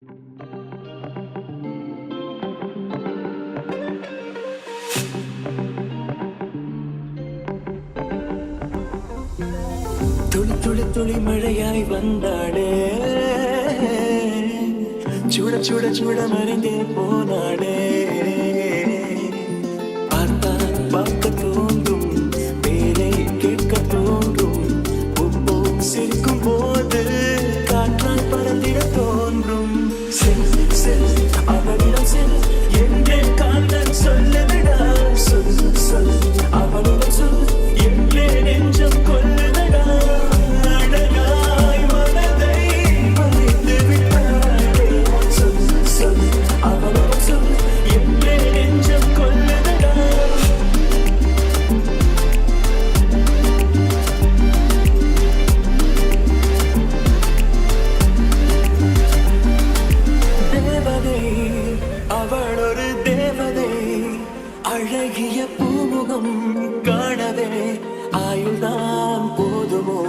துளி துளி துளி மழையாய் வந்தாடே, சுட சுட சுட மறைந்தே போனாடே. பார்த்தால் பார்க்க தோன்றும், பேரை கேட்க தோன்றும், உப்போ சிரிக்கும் போது காற்றாய் பறந்திட தோன்றும். செல் செல் அவளிடம் செல் என்றே காதல் சொல்லவிடா. சொல் சொல் அவளிடம் சொல் என்றே நெஞ்சம் கொல்லுதடா. அழகாய் மனதை பறித்து விட்டாளே. சொல் சொல் அவளிடம் சொல் என்றே நெஞ்சம் கொல்லுதடா. தேவதை அவள் ஒரு தேவதை, அழகிய பூமுகம் காணவே ஆயுள்தான் போதுமோ.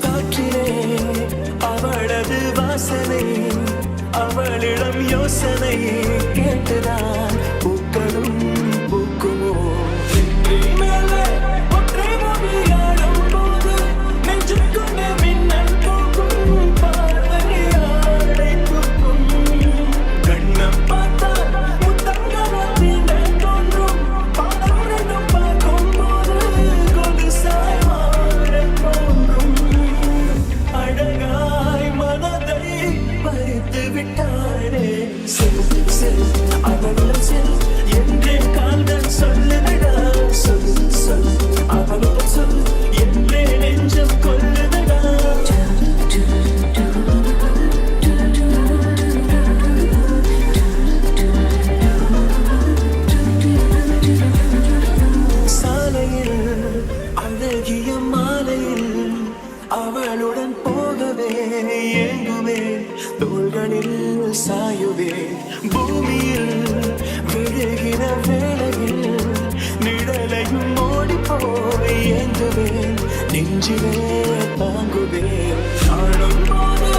காற்றிலே அவளது வாசனை, அவளிடம் யோசனை கேட்டுதான் பூக்களும் பூக்குமோ. மேலே ஒற்றை மொழியாடும் போது நெஞ்சுக்குள்ளே மின்னல் போகும், பார்வையாடை தூக்கும். கண்ணம் பார்த்தால் முத்தங்களால் தீண்ட தோன்றும், பாடம் ரெண்டும் பார்க்கும் போது கொலுசாய் மாறத் தோன்றும். அழகாய் மனதை பறித்து விட்டாளே. செல் செல் அவளிடம் செல் என்றே கால்கள் சொல்லுதடா. சொல் சொல் அவளிடம் சொல் என்றே நெஞ்சம் கொல்லுதடா. சாலையில் அழகிய மாலையில் அவளுடன் போகவே ஏங்குவேன், தோள்களில் சாயுவேன். பூமியில் விழுகிற வேளையில் நிழலையும் ஓடிப்போய் ஏங்குவேன், நெஞ்சிலே தாங்குவேன். காணும் போது